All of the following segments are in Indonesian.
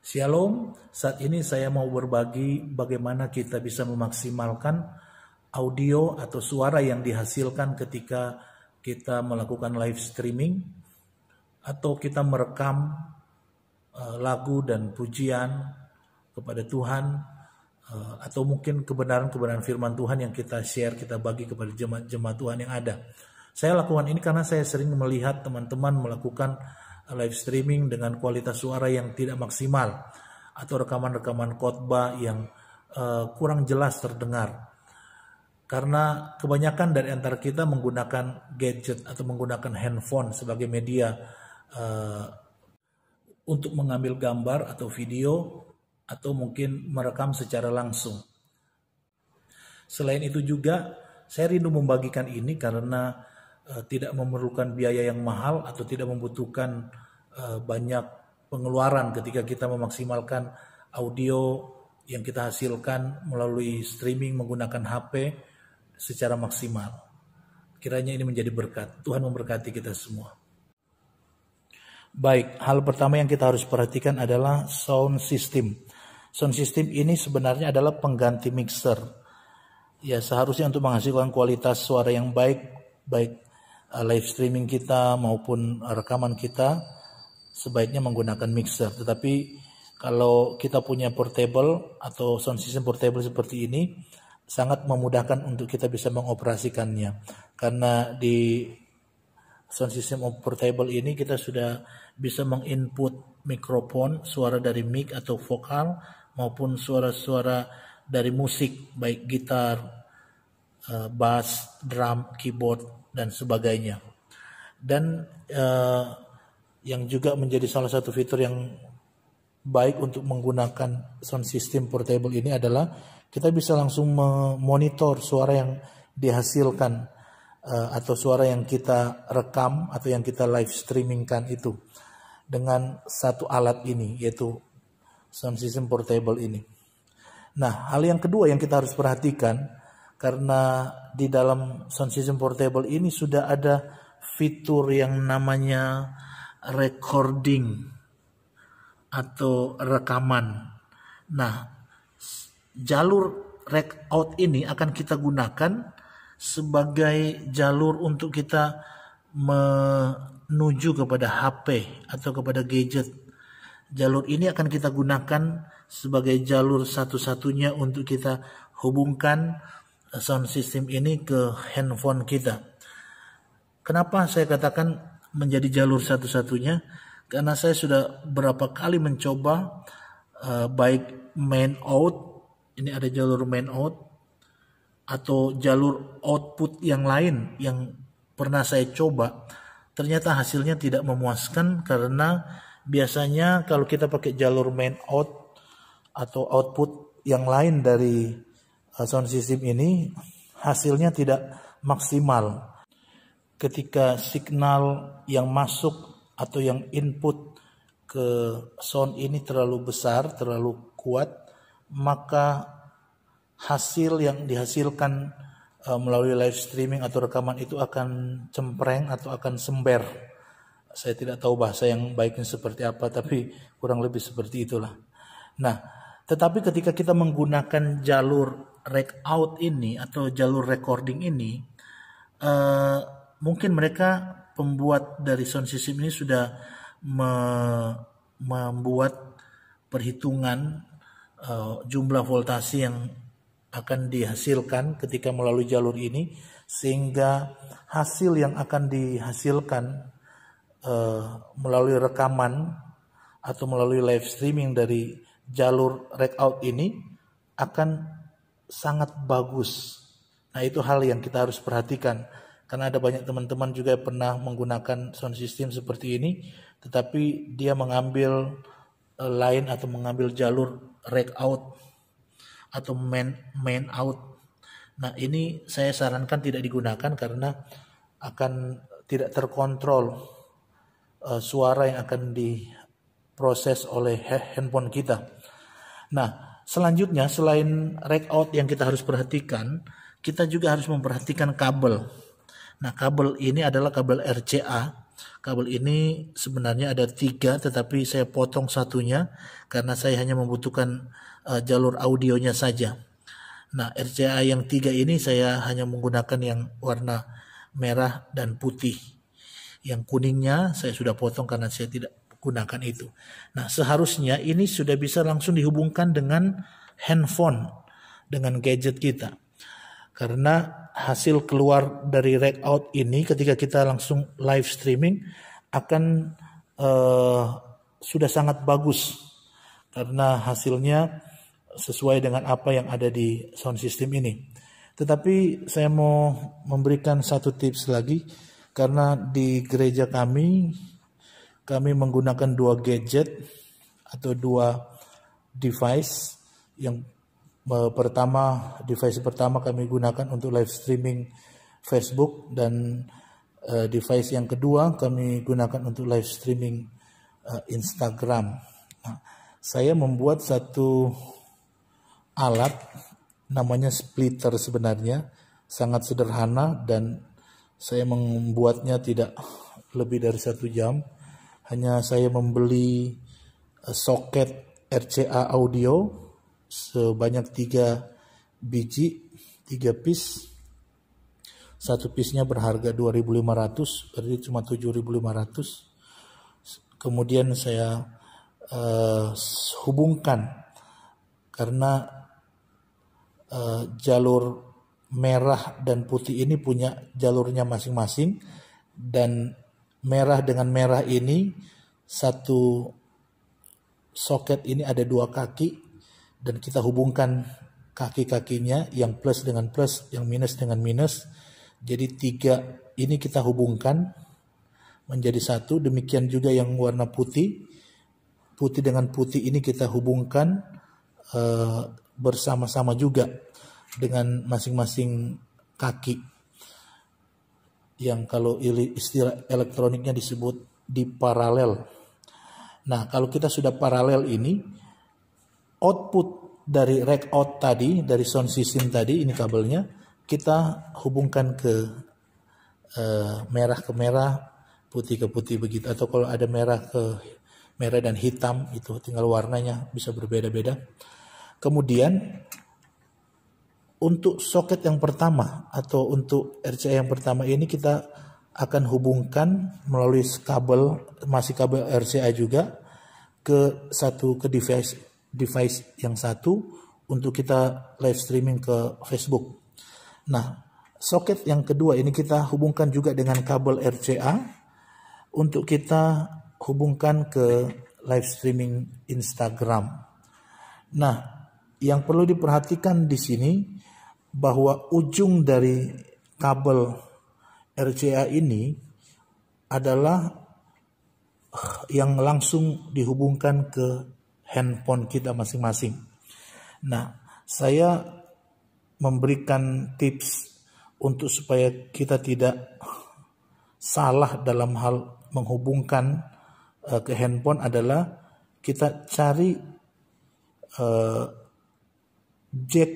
Shalom, saat ini saya mau berbagi bagaimana kita bisa memaksimalkan audio atau suara yang dihasilkan ketika kita melakukan live streaming atau kita merekam lagu dan pujian kepada Tuhan atau mungkin kebenaran-kebenaran firman Tuhan yang kita share, kita bagi kepada jemaat-jemaat Tuhan yang ada. Saya lakukan ini karena saya sering melihat teman-teman melakukan live streaming dengan kualitas suara yang tidak maksimal atau rekaman-rekaman khotbah yang kurang jelas terdengar. Karena kebanyakan dari antara kita menggunakan gadget atau menggunakan handphone sebagai media untuk mengambil gambar atau video atau mungkin merekam secara langsung. Selain itu juga saya rindu membagikan ini karena tidak memerlukan biaya yang mahal atau tidak membutuhkan banyak pengeluaran ketika kita memaksimalkan audio yang kita hasilkan melalui streaming menggunakan HP secara maksimal. Kiranya ini menjadi berkat. Tuhan memberkati kita semua. Baik, hal pertama yang kita harus perhatikan adalah sound system. Sound system ini sebenarnya adalah pengganti mixer. Ya, seharusnya untuk menghasilkan kualitas suara yang baik live streaming kita maupun rekaman kita sebaiknya menggunakan mixer. Tetapi kalau kita punya portable atau sound system portable seperti ini sangat memudahkan untuk kita bisa mengoperasikannya. Karena di sound system portable ini kita sudah bisa menginput mikrofon, suara dari mic atau vokal maupun suara-suara dari musik baik gitar, bass, drum, keyboard dan sebagainya. Dan yang juga menjadi salah satu fitur yang baik untuk menggunakan sound system portable ini adalah kita bisa langsung memonitor suara yang dihasilkan atau suara yang kita rekam atau yang kita live streamingkan itu dengan satu alat ini, yaitu sound system portable ini. Nah, hal yang kedua yang kita harus perhatikan, karena di dalam sound system portable ini sudah ada fitur yang namanya recording atau rekaman. Nah, jalur rec out ini akan kita gunakan sebagai jalur untuk kita menuju kepada HP atau kepada gadget. Jalur ini akan kita gunakan sebagai jalur satu-satunya untuk kita hubungkan sound system ini ke handphone kita. Kenapa saya katakan menjadi jalur satu-satunya? Karena saya sudah berapa kali mencoba baik main out, ini ada jalur main out, atau jalur output yang lain yang pernah saya coba. Ternyata hasilnya tidak memuaskan karena biasanya kalau kita pakai jalur main out atau output yang lain dari sound system ini hasilnya tidak maksimal. Ketika signal yang masuk atau yang input ke sound ini terlalu besar, terlalu kuat, maka hasil yang dihasilkan melalui live streaming atau rekaman itu akan cempreng atau akan sember. Saya tidak tahu bahasa yang baiknya seperti apa, tapi kurang lebih seperti itulah. Nah, tetapi ketika kita menggunakan jalur rec out ini atau jalur recording ini, mungkin mereka pembuat dari sound system ini sudah membuat perhitungan jumlah voltase yang akan dihasilkan ketika melalui jalur ini, sehingga hasil yang akan dihasilkan melalui rekaman atau melalui live streaming dari jalur rec out ini akan sangat bagus. Nah, itu hal yang kita harus perhatikan karena ada banyak teman-teman juga yang pernah menggunakan sound system seperti ini, tetapi dia mengambil line atau mengambil jalur rec out atau main out. Nah, ini saya sarankan tidak digunakan karena akan tidak terkontrol suara yang akan diproses oleh handphone kita. Nah, selanjutnya selain rec out yang kita harus perhatikan, kita juga harus memperhatikan kabel. Nah, kabel ini adalah kabel RCA Kabel ini sebenarnya ada 3, tetapi saya potong satunya karena saya hanya membutuhkan jalur audionya saja. Nah, RCA yang 3 ini saya hanya menggunakan yang warna merah dan putih. Yang kuningnya saya sudah potong karena saya tidak gunakan itu. Nah, seharusnya ini sudah bisa langsung dihubungkan dengan handphone, dengan gadget kita. Karena hasil keluar dari rack out ini ketika kita langsung live streaming akan sudah sangat bagus. Karena hasilnya sesuai dengan apa yang ada di sound system ini. Tetapi saya mau memberikan satu tips lagi. Karena di gereja kami menggunakan 2 gadget atau 2 device. Yang device pertama kami gunakan untuk live streaming Facebook, dan device yang kedua kami gunakan untuk live streaming Instagram. Nah, saya membuat satu alat namanya splitter, sebenarnya sangat sederhana dan saya membuatnya tidak lebih dari 1 jam. Hanya saya membeli soket RCA audio sebanyak 3 biji, 3 piece. Satu piece-nya berharga 2.500, berarti cuma 7.500. Kemudian saya hubungkan karena jalur merah dan putih ini punya jalurnya masing-masing, dan merah dengan merah ini satu soket ini ada 2 kaki, dan kita hubungkan kaki-kakinya, yang plus dengan plus, yang minus dengan minus. Jadi 3 ini kita hubungkan menjadi 1. Demikian juga yang warna putih, putih dengan putih ini kita hubungkan bersama-sama juga dengan masing-masing kaki, yang kalau istilah elektroniknya disebut di paralel. Nah, kalau kita sudah paralel ini, output dari rack out tadi, dari sound system tadi, ini kabelnya kita hubungkan ke merah ke merah, putih ke putih begitu. Atau kalau ada merah ke merah dan hitam, itu tinggal warnanya bisa berbeda-beda. Kemudian untuk soket yang pertama atau untuk RCA yang pertama ini kita akan hubungkan melalui kabel, masih kabel RCA juga, ke device yang satu untuk kita live streaming ke Facebook. Nah, soket yang kedua ini kita hubungkan juga dengan kabel RCA untuk kita hubungkan ke live streaming Instagram. Nah, yang perlu diperhatikan di sini bahwa ujung dari kabel RCA ini adalah yang langsung dihubungkan ke handphone kita masing-masing. Nah, saya memberikan tips untuk supaya kita tidak salah dalam hal menghubungkan ke handphone adalah kita cari jack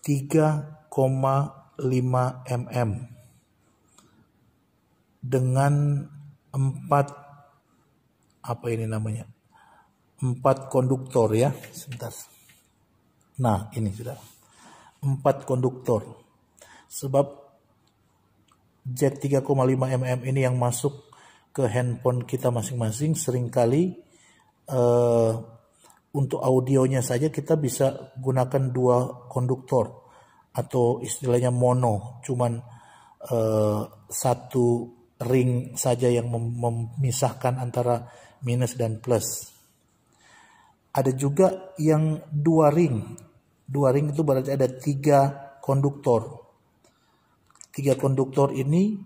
3,5 mm dengan 4 konduktor ya. Sebentar. Nah, ini sudah 4 konduktor. Sebab jack 3,5 mm ini yang masuk ke handphone kita masing-masing, seringkali untuk audionya saja kita bisa gunakan 2 konduktor atau istilahnya mono, cuman 1 ring saja yang memisahkan antara minus dan plus. Ada juga yang 2 ring. 2 ring itu berarti ada 3 konduktor. 3 konduktor ini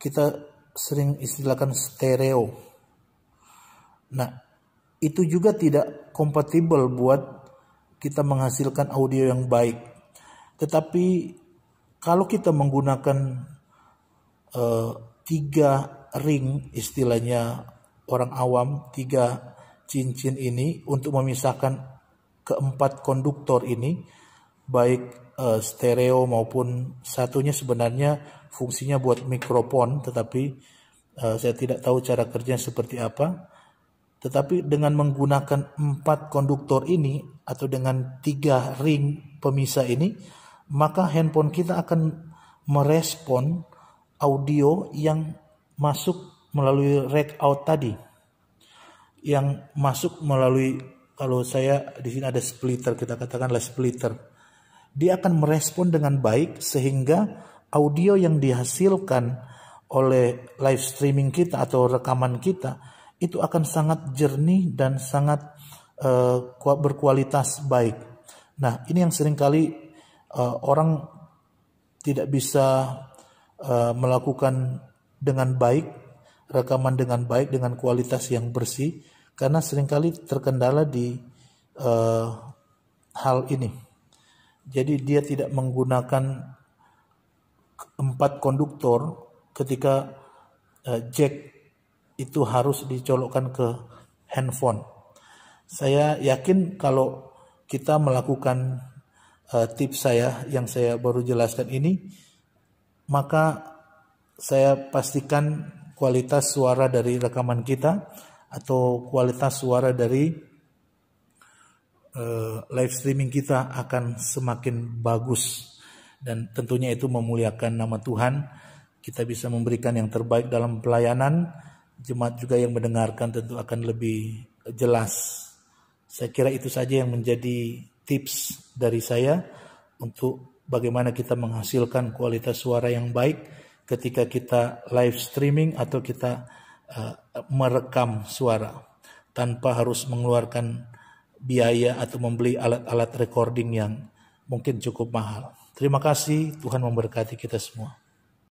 kita sering istilahkan stereo. Nah, itu juga tidak kompatibel buat kita menghasilkan audio yang baik. Tetapi kalau kita menggunakan 3 ring, istilahnya orang awam, 3 cincin ini untuk memisahkan keempat konduktor ini, baik stereo maupun satunya sebenarnya fungsinya buat mikrofon, tetapi Saya tidak tahu cara kerjanya seperti apa. Tetapi dengan menggunakan 4 konduktor ini atau dengan 3 ring pemisah ini, maka handphone kita akan merespon audio yang masuk melalui rack out tadi. Yang masuk melalui, kalau saya di sini ada splitter, kita katakanlah splitter. Dia akan merespon dengan baik sehingga audio yang dihasilkan oleh live streaming kita atau rekaman kita itu akan sangat jernih dan sangat berkualitas baik. Nah, ini yang seringkali orang tidak bisa melakukan dengan baik, rekaman dengan baik dengan kualitas yang bersih, karena seringkali terkendala di hal ini. Jadi dia tidak menggunakan 4 konduktor ketika jack itu harus dicolokkan ke handphone. Saya yakin kalau kita melakukan tips saya yang saya baru jelaskan ini, maka saya pastikan kualitas suara dari rekaman kita atau kualitas suara dari live streaming kita akan semakin bagus, dan tentunya itu memuliakan nama Tuhan. Kita bisa memberikan yang terbaik dalam pelayanan. Jemaat juga yang mendengarkan tentu akan lebih jelas. Saya kira itu saja yang menjadi tips dari saya untuk bagaimana kita menghasilkan kualitas suara yang baik ketika kita live streaming atau kita merekam suara tanpa harus mengeluarkan biaya atau membeli alat-alat recording yang mungkin cukup mahal. Terima kasih, Tuhan memberkati kita semua.